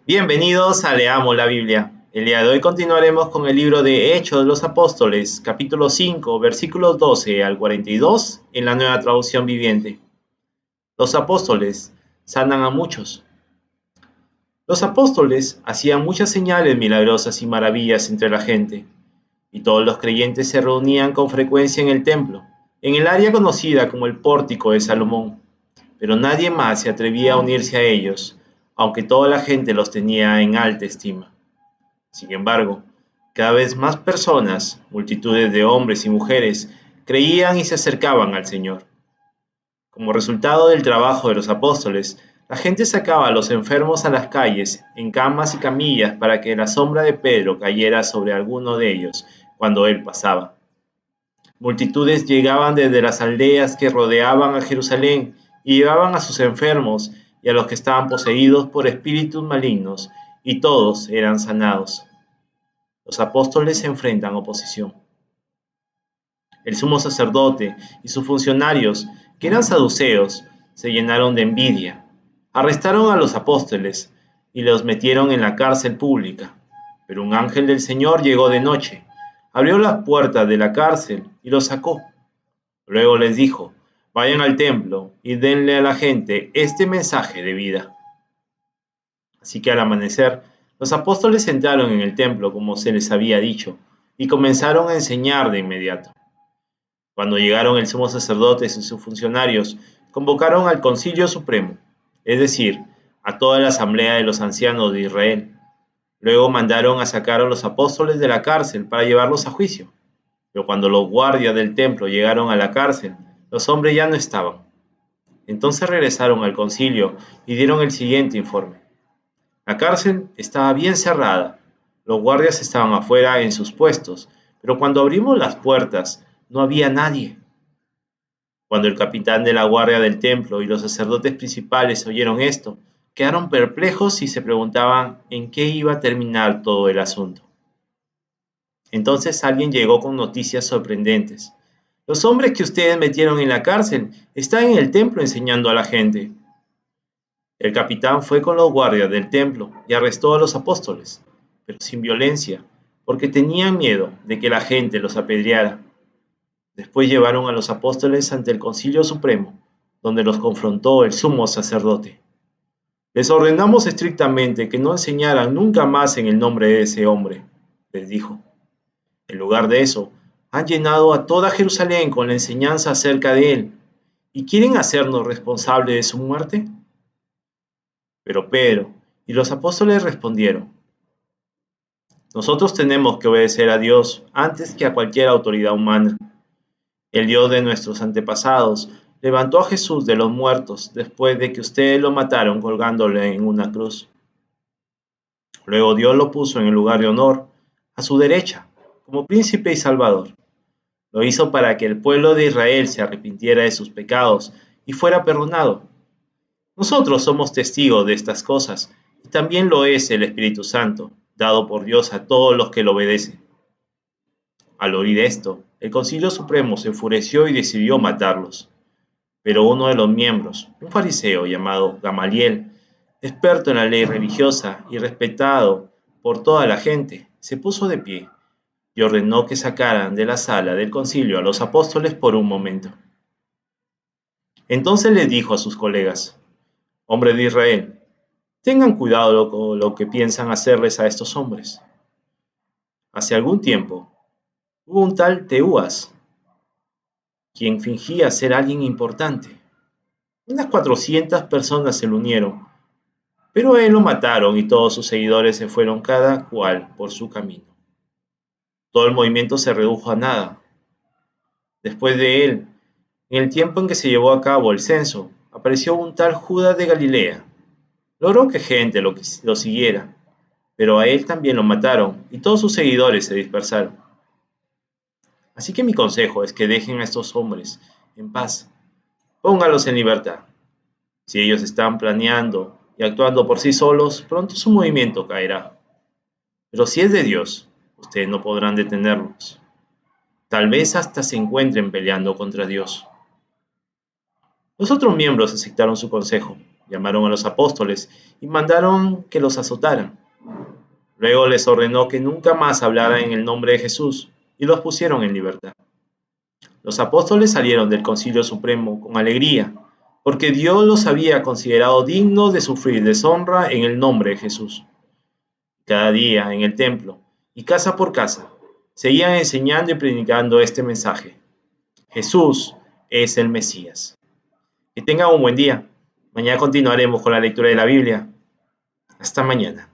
Bienvenidos a Leamos la Biblia. El día de hoy continuaremos con el libro de Hechos de los Apóstoles, capítulo 5, versículos 12 al 42, en la Nueva Traducción Viviente. Los apóstoles sanan a muchos. Los apóstoles hacían muchas señales milagrosas y maravillas entre la gente, y todos los creyentes se reunían con frecuencia en el templo, en el área conocida como el Pórtico de Salomón, pero nadie más se atrevía a unirse a ellos, aunque toda la gente los tenía en alta estima. Sin embargo, cada vez más personas, multitudes de hombres y mujeres, creían y se acercaban al Señor. Como resultado del trabajo de los apóstoles, la gente sacaba a los enfermos a las calles, en camas y camillas, para que la sombra de Pedro cayera sobre alguno de ellos cuando él pasaba. Multitudes llegaban desde las aldeas que rodeaban a Jerusalén y llevaban a sus enfermos y a los que estaban poseídos por espíritus malignos, y todos eran sanados. Los apóstoles se enfrentan a oposición. El sumo sacerdote y sus funcionarios, que eran saduceos, se llenaron de envidia. Arrestaron a los apóstoles y los metieron en la cárcel pública. Pero un ángel del Señor llegó de noche, abrió las puertas de la cárcel y los sacó. Luego les dijo: vayan al templo y denle a la gente este mensaje de vida. Así que al amanecer, los apóstoles entraron en el templo como se les había dicho, y comenzaron a enseñar de inmediato. Cuando llegaron el sumo sacerdote y sus funcionarios, convocaron al Concilio Supremo, es decir, a toda la asamblea de los ancianos de Israel. Luego mandaron a sacar a los apóstoles de la cárcel para llevarlos a juicio. Pero cuando los guardias del templo llegaron a la cárcel, los hombres ya no estaban. Entonces regresaron al concilio y dieron el siguiente informe. La cárcel estaba bien cerrada. Los guardias estaban afuera en sus puestos, pero cuando abrimos las puertas no había nadie. Cuando el capitán de la guardia del templo y los sacerdotes principales oyeron esto, quedaron perplejos y se preguntaban en qué iba a terminar todo el asunto. Entonces alguien llegó con noticias sorprendentes. Los hombres que ustedes metieron en la cárcel están en el templo enseñando a la gente. El capitán fue con los guardias del templo y arrestó a los apóstoles, pero sin violencia, porque tenían miedo de que la gente los apedreara. Después llevaron a los apóstoles ante el Concilio Supremo, donde los confrontó el sumo sacerdote. Les ordenamos estrictamente que no enseñaran nunca más en el nombre de ese hombre, les dijo. En lugar de eso, han llenado a toda Jerusalén con la enseñanza acerca de él, y quieren hacernos responsables de su muerte. Pero Pedro y los apóstoles respondieron: nosotros tenemos que obedecer a Dios antes que a cualquier autoridad humana. El Dios de nuestros antepasados levantó a Jesús de los muertos después de que ustedes lo mataron colgándole en una cruz. Luego Dios lo puso en el lugar de honor, a su derecha, como príncipe y salvador. Lo hizo para que el pueblo de Israel se arrepintiera de sus pecados y fuera perdonado. Nosotros somos testigos de estas cosas, y también lo es el Espíritu Santo, dado por Dios a todos los que lo obedecen. Al oír esto, el Concilio Supremo se enfureció y decidió matarlos. Pero uno de los miembros, un fariseo llamado Gamaliel, experto en la ley religiosa y respetado por toda la gente, se puso de pie y ordenó que sacaran de la sala del concilio a los apóstoles por un momento. Entonces les dijo a sus colegas: hombres de Israel, tengan cuidado con lo que piensan hacerles a estos hombres. Hace algún tiempo hubo un tal Teuas, quien fingía ser alguien importante. Unas 400 personas se le unieron, pero a él lo mataron y todos sus seguidores se fueron cada cual por su camino. Todo el movimiento se redujo a nada. Después de él, en el tiempo en que se llevó a cabo el censo, apareció un tal Judas de Galilea. Logró que gente lo siguiera, pero a él también lo mataron y todos sus seguidores se dispersaron. Así que mi consejo es que dejen a estos hombres en paz. Póngalos en libertad. Si ellos están planeando y actuando por sí solos, pronto su movimiento caerá. Pero si es de Dios, ustedes no podrán detenerlos. Tal vez hasta se encuentren peleando contra Dios. Los otros miembros aceptaron su consejo Llamaron a los apóstoles y mandaron que los azotaran. Luego les ordenó que nunca más hablaran en el nombre de Jesús y los pusieron en libertad. Los apóstoles salieron del Concilio Supremo con alegría, porque Dios los había considerado dignos de sufrir deshonra en el nombre de Jesús. Cada día en el templo y casa por casa, seguían enseñando y predicando este mensaje: Jesús es el Mesías. Que tengan un buen día. Mañana continuaremos con la lectura de la Biblia. Hasta mañana.